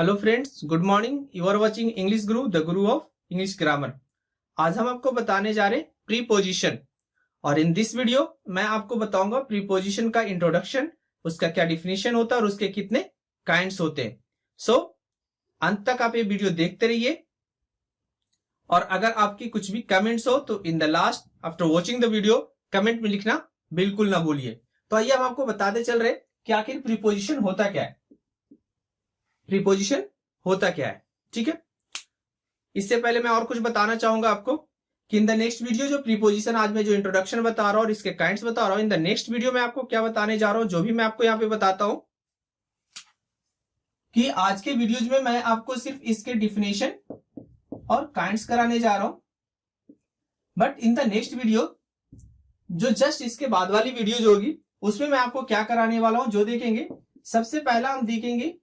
Hello friends, good morning. You are watching English Guru, the guru of English grammar. आज हम आपको बताने जा रहे हैं प्रीपोजिशन, और इन दिस वीडियो मैं आपको बताऊंगा प्रीपोजिशन का इंट्रोडक्शन, उसका क्या डिफिनेशन होता है और उसके कितने काइंड्स होते हैं। सो अंत तक आप ये वीडियो देखते रहिए, और अगर आपकी कुछ भी कमेंट्स हो तो in the last after watching the video comment में लिखना बिल्कुल ना भूलिए। तो आइए हम आपको बताते चल रहे कि आखिर प्रीपोजिशन होता क्या है। प्रीपोजिशन होता क्या है, ठीक है। इससे पहले मैं और कुछ बताना चाहूंगा आपको कि इन द नेक्स्ट वीडियो जो प्रीपोजिशन आज मैं जो इंट्रोडक्शन बता रहा हूं और इसके काइंड्स बता रहा हूं, इन द नेक्स्ट वीडियो में आपको क्या बताने जा रहा हूं, जो भी मैं आपको यहाँ पे बताता हूं कि आज के वीडियोज में मैं आपको सिर्फ इसके डिफिनेशन और काइंड्स कराने जा रहा हूं। But in the next video जो जस्ट इसके बाद वाली वीडियो जो होगी उसमें मैं आपको क्या कराने वाला हूं, जो देखेंगे सबसे पहला हम देखेंगे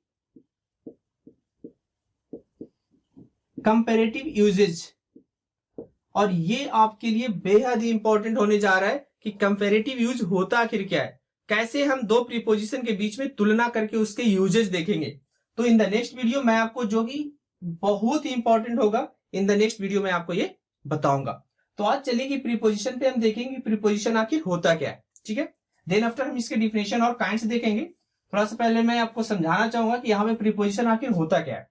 कंपैरेटिव यूजेज। और ये आपके लिए बेहद ही इंपॉर्टेंट होने जा रहा है कि कंपैरेटिव यूज होता आखिर क्या है, कैसे हम दो प्रीपोजिशन के बीच में तुलना करके उसके यूजेज देखेंगे। तो इन द नेक्स्ट वीडियो मैं आपको जो भी बहुत ही इंपॉर्टेंट होगा इन द नेक्स्ट वीडियो में आपको ये बताऊंगा। तो आज चलिए प्रीपोजिशन पे हम देखेंगे प्रीपोजिशन आखिर होता क्या है, ठीक है। देन आफ्टर हम इसके डिफिनेशन और काइंड्स देखेंगे। थोड़ा सा पहले मैं आपको समझाना चाहूंगा कि यहाँ पे प्रीपोजिशन आखिर होता क्या है।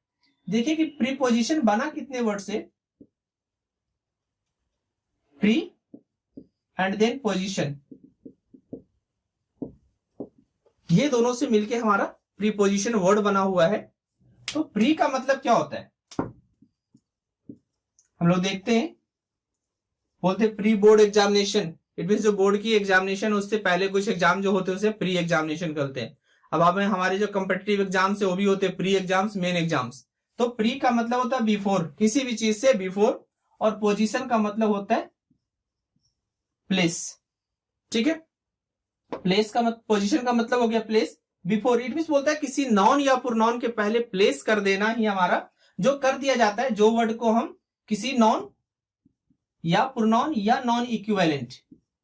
देखिए कि प्रीपोजिशन बना कितने वर्ड से, प्री एंड देन पोजीशन, ये दोनों से मिलके हमारा प्रीपोजिशन वर्ड बना हुआ है। तो प्री का मतलब क्या होता है, हम लोग देखते हैं, बोलते pre board examination. It mean जो बोर्ड की एग्जामिनेशन उससे पहले कुछ एग्जाम जो होते हैं उसे प्री एग्जामिनेशन करते हैं। अब आप हमारे जो कॉम्पिटिटिव एग्जाम्स है वो भी होते हैं प्री एग्जाम्स, मेन एग्जाम्स। तो प्री का मतलब होता है बिफोर, किसी भी चीज से बिफोर, और पोजीशन का मतलब होता है प्लेस, ठीक है। प्लेस का मतलब, पोजीशन का मतलब हो गया प्लेस। बिफोर इट मींस बोलता है किसी नॉन या प्रोनाउन के पहले प्लेस कर देना ही हमारा जो कर दिया जाता है, जो वर्ड को हम किसी नॉन या प्रोनाउन या नॉन इक्विवेलेंट,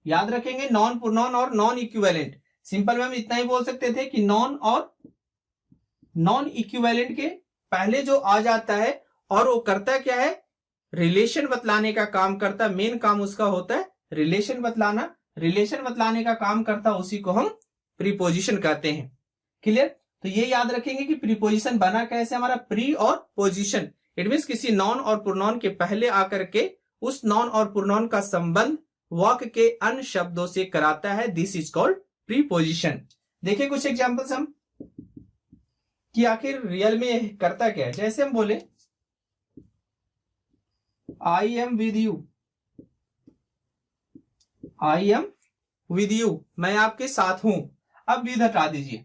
याद रखेंगे नॉन प्रोनाउन और नॉन इक्विवेलेंट। सिंपल में हम इतना ही बोल सकते थे कि नॉन और नॉन इक्विवेलेंट के पहले जो आ जाता है और वो करता क्या है, रिलेशन बतलाने का काम करता है। मेन काम उसका होता है रिलेशन बतलाना, रिलेशन बतलाने का काम करता, उसी को हम प्रीपोजिशन कहते हैं। क्लियर। तो ये याद रखेंगे कि प्रीपोजिशन बना कैसे, हमारा प्री और पोजीशन। इट मींस किसी नॉन और प्रोनाउन के पहले आकर के उस नॉन और प्रोनाउन का संबंध वाक्य के अन्य शब्दों से कराता है। This is called preposition. देखिए कुछ एग्जांपल्स हम कि आखिर रियल में करता क्या है। जैसे हम बोले आई am with you, I am with you, मैं आपके साथ हूं। अब विद हटा दीजिए,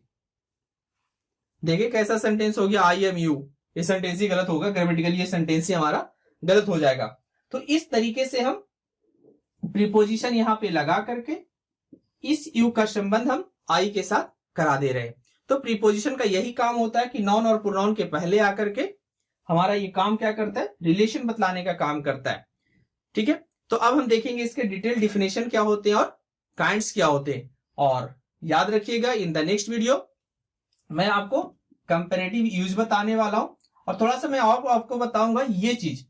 देखिए कैसा सेंटेंस हो गया, आई एम यू। ये सेंटेंस ही गलत होगा, ग्रामेटिकली ये सेंटेंस ही हमारा गलत हो जाएगा। तो इस तरीके से हम प्रीपोजिशन यहां पे लगा करके इस यू का संबंध हम आई के साथ करा दे रहे हैं। तो प्रीपोजिशन का यही काम होता है कि नॉन और प्रोनाउन के पहले आकर के हमारा ये काम क्या करता है, रिलेशन बतलाने का काम करता है, ठीक है। तो अब हम देखेंगे इसके डिटेल डिफिनेशन क्या होते हैं और काइंड्स क्या होते हैं। और याद रखिएगा इन द नेक्स्ट वीडियो मैं आपको कंपैरेटिव यूज बताने वाला हूं, और थोड़ा सा मैं आपको बताऊंगा ये चीज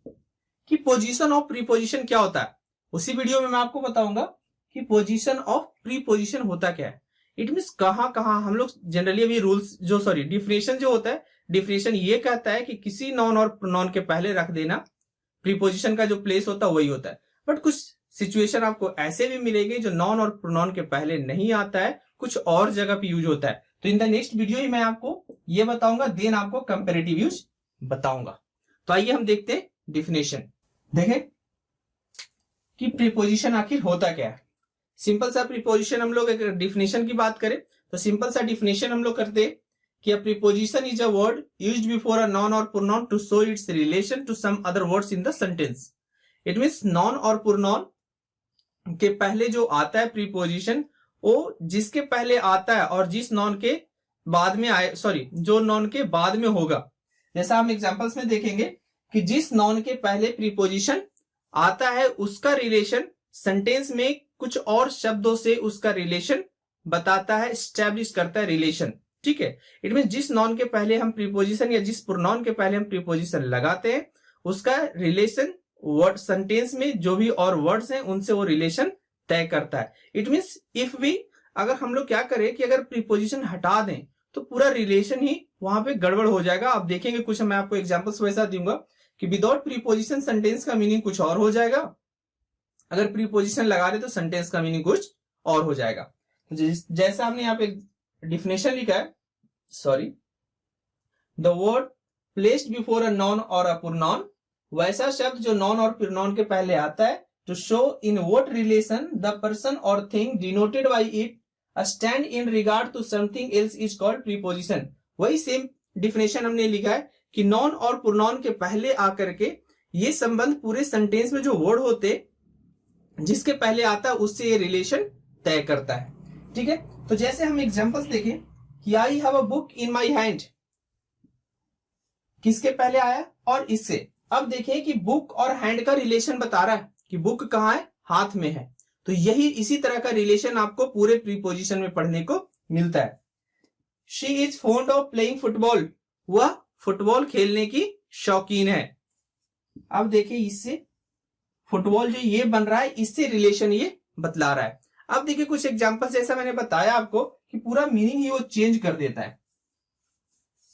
कि पोजीशन ऑफ प्रीपोजिशन क्या होता है। उसी वीडियो में मैं आपको बताऊंगा कि पोजीशन ऑफ प्रीपोजिशन होता क्या है। इट मींस कहां कहां हम लोग जनरली अभी रूल्स जो डिफिनेशन जो होता है, डिफिनेशन ये कहता है कि किसी नॉन और प्रोनाउन के पहले रख देना, प्रीपोजिशन का जो प्लेस होता है वही होता है। बट कुछ सिचुएशन आपको ऐसे भी मिलेंगे जो नॉन और प्रोनाउन के पहले नहीं आता है, कुछ और जगह पे यूज होता है। तो इन द नेक्स्ट वीडियो ही मैं आपको ये बताऊंगा, देन आपको कंपैरेटिव यूज बताऊंगा। तो आइए हम देखते हैं डिफिनेशन। देखें कि प्रीपोजिशन आखिर होता क्या है। सिंपल सा प्रीपोजिशन, हम लोग अगर डिफिनेशन की बात करें तो सिंपल सा डिफिनेशन हम लोग करते हैं कि a preposition is a word used before a noun और pronoun to show its relation to some other words in the sentence. It means noun और प्रोनाउन के पहले जो आता है प्रीपोजिशन, वो जिसके पहले आता है और जिस नॉन के बाद में आए, जो नॉन के बाद में होगा। जैसा हम एग्जांपल्स में देखेंगे कि जिस नॉन के पहले प्रीपोजिशन आता है उसका रिलेशन सेंटेंस में कुछ और शब्दों से उसका रिलेशन बताता है, एस्टैब्लिश करता है रिलेशन, ठीक है। इट मीन जिस नॉन के पहले हम प्रीपोजिशन या जिस प्रोनाउन के पहले हम प्रीपोजिशन लगाते हैं उसका रिलेशन वर्ड सेंटेंस में जो भी और वर्ड्स हैं उनसे वो रिलेशन तय करता है। इट मीन्स इफ वी, अगर हम लोग क्या करें कि अगर प्रीपोजिशन हटा दें तो पूरा रिलेशन ही वहां पे गड़बड़ हो जाएगा। आप देखेंगे कुछ, मैं आपको एग्जांपल्स वैसा दूंगा कि विदाउट प्रीपोजिशन सेंटेंस का मीनिंग कुछ और हो जाएगा, अगर प्रीपोजिशन लगा रहे तो सेंटेंस का मीनिंग कुछ और हो जाएगा। जैसा हमने यहाँ पे डिफिनेशन लिखा है, sorry, the word placed before a noun और अ प्रोनाउन, वैसा शब्द जो नॉन और प्रोनाउन के पहले आता है to show in what relation the person और thing denoted by it stand in regard to something else is called preposition. वही सेम डिफिनेशन हमने लिखा है कि नॉन और प्रोनाउन के पहले आकर के ये संबंध पूरे सेंटेंस में जो वर्ड होते जिसके पहले आता है उससे ये रिलेशन तय करता है। ठीक है, तो जैसे हम एग्जांपल्स देखें कि I have a book in my hand, किसके पहले आया और इससे। अब देखें कि बुक और हैंड का रिलेशन बता रहा है कि बुक कहां है, हाथ में है, तो यही इसी तरह का रिलेशन आपको पूरे प्रीपोजिशन में पढ़ने को मिलता है। She is fond of playing football, वह फुटबॉल खेलने की शौकीन है। अब देखिए इससे फुटबॉल जो ये बन रहा है इससे रिलेशन ये बतला रहा है। अब देखिए कुछ एग्जांपल्स, जैसा मैंने बताया आपको कि पूरा मीनिंग ही वो चेंज कर देता है।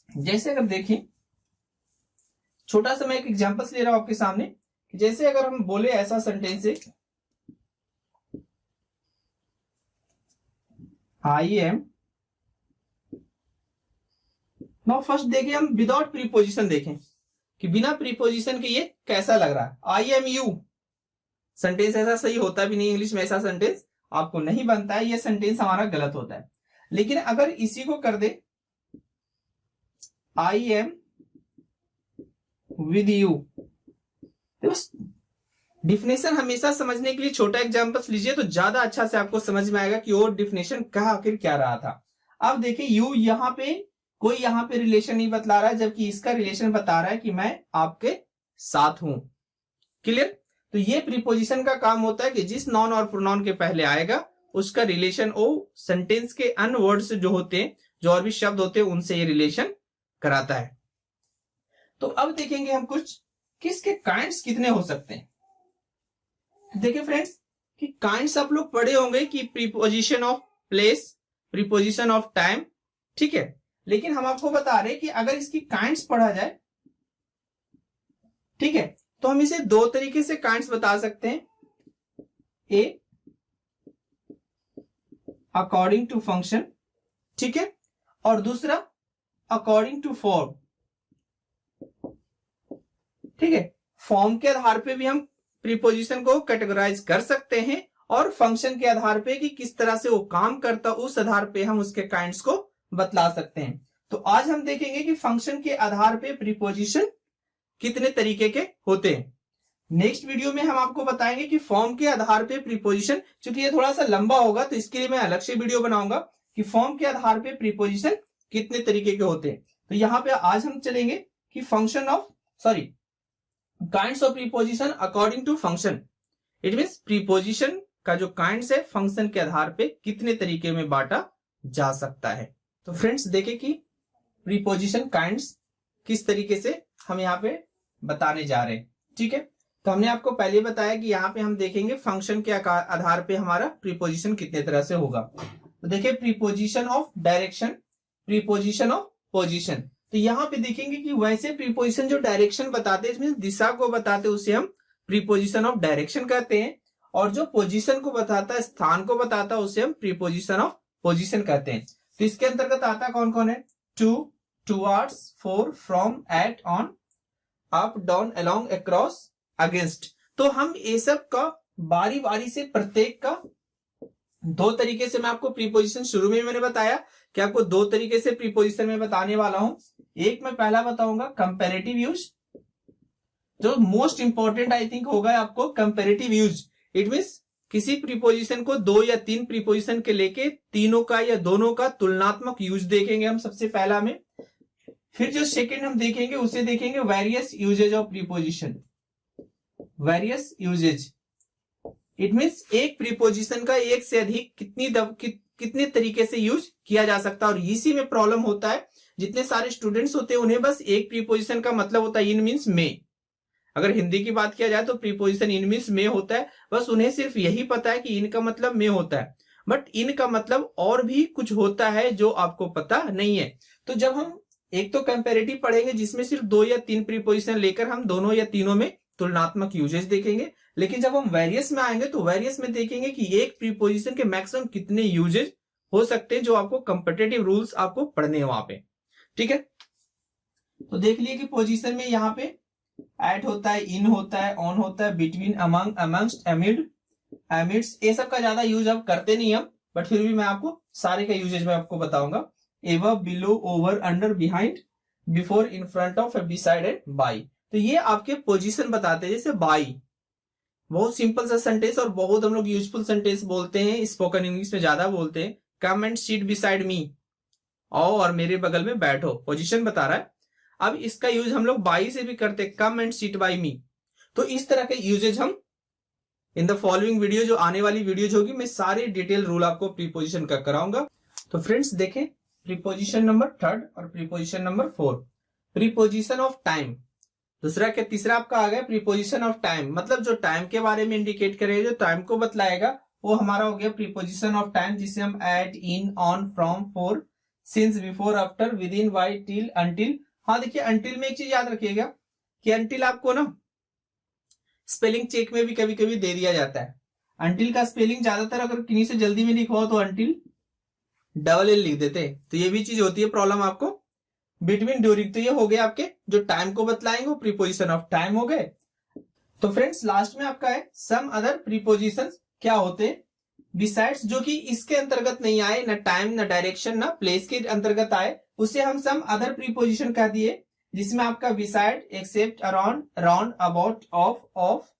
जैसे अगर देखें, छोटा सा मैं एक एग्जांपल्स ले रहा हूं आपके सामने कि जैसे अगर हम बोले ऐसा सेंटेंस है, आई एम, नाउ फर्स्ट देखें हम विदाउट प्रीपोजिशन, देखें कि बिना प्रीपोजिशन के ये कैसा लग रहा है। आई एम यू, सेंटेंस ऐसा सही होता भी नहीं, इंग्लिश में ऐसा सेंटेंस आपको नहीं बनता है, ये सेंटेंस हमारा गलत होता है। लेकिन अगर इसी को कर दे I am with you, definition हमेशा समझने के लिए छोटा एग्जांपल्स लीजिए तो ज्यादा अच्छा से आपको समझ में आएगा कि वो डिफिनेशन कहा आखिर क्या रहा था। अब देखिए यू, यहां पे कोई यहां पे रिलेशन नहीं बतला रहा है, जबकि इसका रिलेशन बता रहा है कि मैं आपके साथ हूं। क्लियर? तो ये प्रीपोजिशन का काम होता है कि जिस नॉन और प्रोनाउन के पहले आएगा उसका रिलेशन वो सेंटेंस के अन्य वर्ड्स जो होते हैं, जो और भी शब्द होते हैं, उनसे ये रिलेशन कराता है। तो अब देखेंगे हम कुछ किसके काइंड्स कितने हो सकते हैं। देखिए फ्रेंड्स कि काइंड्स आप लोग पढ़े होंगे कि preposition of place, preposition of time, ठीक है। लेकिन हम आपको बता रहे हैं कि अगर इसकी काइंड्स पढ़ा जाए, ठीक है, तो हम इसे दो तरीके से काइंड्स बता सकते हैं। ए, अकॉर्डिंग टू फंक्शन, ठीक है, और दूसरा अकॉर्डिंग टू फॉर्म, ठीक है। फॉर्म के आधार पे भी हम प्रीपोजिशन को कैटेगराइज कर सकते हैं और फंक्शन के आधार पे कि किस तरह से वो काम करता, उस आधार पे हम उसके काइंड्स को बतला सकते हैं। तो आज हम देखेंगे कि फंक्शन के आधार पे प्रीपोजिशन कितने तरीके के होते हैं। नेक्स्ट वीडियो में हम आपको बताएंगे कि फॉर्म के आधार पे प्रीपोजिशन, क्योंकि ये थोड़ा सा लंबा होगा तो इसके लिए मैं अलग से वीडियो बनाऊंगा कि फॉर्म के आधार पे प्रीपोजिशन कितने तरीके के होते हैं। तो यहाँ पे आज हम चलेंगे कि function of, sorry, kinds of preposition according to function. It means preposition का जो काइंड्स है फंक्शन के आधार पे कितने तरीके में बांटा जा सकता है। तो फ्रेंड्स देखें कि प्रीपोजिशन काइंड्स किस तरीके से हम यहाँ पे बताने जा रहे हैं, ठीक है। तो हमने आपको पहले बताया कि यहाँ पे हम देखेंगे फंक्शन के आधार पे हमारा प्रीपोजिशन कितने तरह से होगा। तो देखिए preposition of direction, preposition of position. तो यहाँ पे देखेंगे कि वैसे प्रीपोजिशन जो डायरेक्शन बताते हैं, इसमें दिशा को बताते हैं, उसे हम प्रीपोजिशन ऑफ डायरेक्शन कहते हैं, और जो पोजीशन को बताता है, स्थान को बताता है, उसे हम प्रीपोजिशन ऑफ पोजीशन कहते हैं। तो इसके अंतर्गत आता कौन कौन है? To, towards, for, from, at, on, up, down, along, across, against. तो हम ये सब का बारी बारी से प्रत्येक का दो तरीके से मैं आपको प्रीपोजिशन, शुरू में मैंने बताया कि आपको दो तरीके से प्रीपोजिशन में बताने वाला हूं। एक मैं पहला बताऊंगा कंपैरेटिव यूज, जो मोस्ट इंपॉर्टेंट आई थिंक होगा आपको, कंपैरेटिव यूज। इट मींस किसी प्रीपोजिशन को दो या तीन प्रीपोजिशन के लेके तीनों का या दोनों का तुलनात्मक यूज देखेंगे हम सबसे पहला में। फिर जो सेकंड हम देखेंगे उसे देखेंगे various usages of preposition, various usages. It means एक प्रीपोजिशन का एक से अधिक कितने तरीके से यूज किया जा सकता है। और इसी में प्रॉब्लम होता है, जितने सारे स्टूडेंट्स होते हैं उन्हें बस एक प्रीपोजिशन का मतलब होता है इन मीन्स में। अगर हिंदी की बात किया जाए तो प्रीपोजिशन इन मीन्स में होता है, बस उन्हें सिर्फ यही पता है कि इन का मतलब में होता है, बट इन का मतलब और भी कुछ होता है जो आपको पता नहीं है। तो जब हम एक तो कंपैरेटिव पढ़ेंगे जिसमें सिर्फ 2 या 3 प्रीपोजिशन लेकर हम दोनों या तीनों में तुलनात्मक यूजेस देखेंगे, लेकिन जब हम वेरियस में आएंगे तो वेरियस में देखेंगे कि एक प्रीपोजिशन के मैक्सिमम कितने यूजेस हो सकते हैं जो आपको कंपेटिटिव रूल्स आपको पढ़ने हैं वहां पे। ठीक है, तो देख लिए कि पोजीशन में यहाँ पे एट होता है, इन होता है, ऑन होता है, बिटवीन, अमंग, अमंगस्ट, एमिड, एमिड्स, ये सब का ज्यादा यूज अब करते नहीं हम, बट फिर भी मैं आपको सारे का यूजेज मैं आपको बताऊंगा। Above, below, over, under, behind, before, in front of, beside and by. तो ये आपके पोजीशन बताते हैं। जैसे बाई, बहुत सिंपल सा सेंटेंस और बहुत हम लोग यूजफुल सेंटेंस बोलते हैं, स्पोकन इंग्लिश में ज्यादा बोलते हैं। Come and seat beside me, आओ और मेरे बगल में बैठो, पोजीशन बता रहा है। अब इसका यूज हम लोग बाई से भी करते हैं, कम एंड सीट बाई मी। तो इस तरह के यूजेज हम इन द फॉलोइंग वीडियो, जो आने वाली वीडियोज होगी, मैं सारे डिटेल रूल आपको प्रीपोजिशन का कराऊंगा। तो फ्रेंड्स देखें, प्रीपोजिशन नंबर 3 और preposition number 4, preposition of time. दूसरा क्या, तीसरा आपका आ गया प्रीपोजिशन ऑफ टाइम, मतलब जो टाइम के बारे में इंडिकेट करेगा, जो टाइम को बतलाएगा, वो हमारा हो गया प्रीपोजिशन ऑफ टाइम, जिसे हम at, in, on, from, for, since, before, after, within, by, till, until. हाँ देखिए, अंटिल में एक चीज याद रखिएगा कि अंटिल आपको ना स्पेलिंग चेक में भी कभी कभी दे दिया जाता है। अंटिल का स्पेलिंग ज्यादातर अगर किन्हीं से जल्दी में लिखवाओ तो अंटिल डबल एल लिख देते हैं, तो ये भी चीज होती है प्रॉब्लम आपको। बिटवीन, ड्यूरिंग, तो ये हो गए आपके जो टाइम को बतलाएंगे, वो प्रीपोजिशन ऑफ टाइम हो गए। तो फ्रेंड्स लास्ट में आपका है सम अदर प्रीपोजिशन, क्या होते हैं बिसाइड्स, जो कि इसके अंतर्गत नहीं आए, न टाइम, न डायरेक्शन, न प्लेस के अंतर्गत आए, उसे हम सम अदर प्रीपोजिशन कह दिए, जिसमें आपका beside, except, around, round, about, off,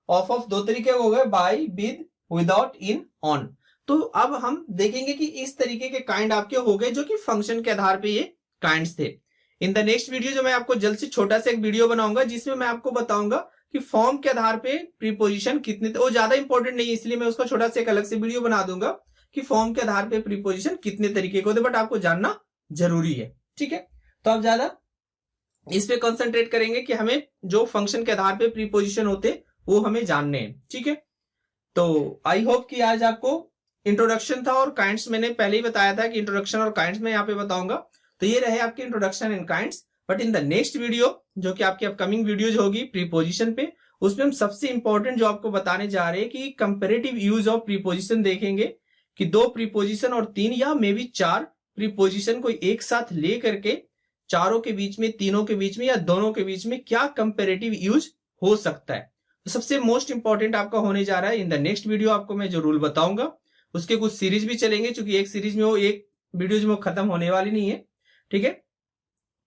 of दो तरीके हो गए, by, with, without, in, on. तो अब हम देखेंगे कि इस तरीके के काइंड आपके हो गए, जो कि फंक्शन के आधार पे ये काइंड्स थे। इन द नेक्स्ट वीडियो जो मैं आपको जल्द से छोटा सा एक वीडियो बनाऊंगा, जिसमें मैं आपको बताऊंगा कि फॉर्म के आधार पे प्रीपोजिशन कितने, वो ज्यादा इंपॉर्टेंट नहीं है, इसलिए मैं उसका छोटा सा एक अलग से वीडियो बना दूंगा कि फॉर्म के आधार पे प्रीपोजिशन कितने तरीके के होते, बट आपको जानना जरूरी है। ठीक है, तो आप ज्यादा इस पे कंसंट्रेट करेंगे कि हमें जो फंक्शन के आधार पे प्रीपोजिशन होते वो हमें जानने हैं। ठीक है, तो आई होप कि आज आपको इंट्रोडक्शन था और काइंड्स मैंने पहले ही बताया था कि इंट्रोडक्शन और काइंड्स में यहाँ पे बताऊंगा। तो ये रहे आपके introduction and kinds, but in the next video जो कि आपकी अपकमिंग वीडियोज होगी प्रीपोजिशन पे, उसमें हम सबसे इंपॉर्टेंट जो आपको बताने जा रहे हैं कि कंपैरेटिव यूज ऑफ प्रीपोजिशन देखेंगे, कि 2 प्रीपोजिशन और 3 या मे बी 4 प्रीपोजिशन को एक साथ ले करके चारों के बीच में, तीनों के बीच में या दोनों के बीच में क्या कंपैरेटिव यूज हो सकता है। तो सबसे मोस्ट इंपॉर्टेंट आपका होने जा रहा है इन द नेक्स्ट वीडियो, आपको मैं जो रूल बताऊंगा। उसके कुछ सीरीज भी चलेंगे, क्योंकि एक सीरीज में वो एक वीडियोज में वो खत्म होने वाली नहीं है। ठीक है,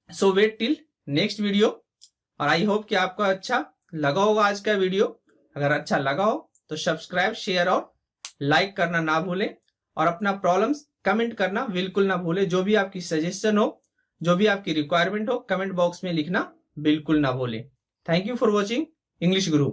सो वेट टिल नेक्स्ट वीडियो। और आई होप कि आपको अच्छा लगा होगा आज का वीडियो। अगर अच्छा लगा हो तो सब्सक्राइब, शेयर और लाइक करना ना भूलें, और अपना प्रॉब्लम्स कमेंट करना बिल्कुल ना भूलें। जो भी आपकी सजेशन हो, जो भी आपकी रिक्वायरमेंट हो, कमेंट बॉक्स में लिखना बिल्कुल ना भूलें। Thank you for watching English Guru.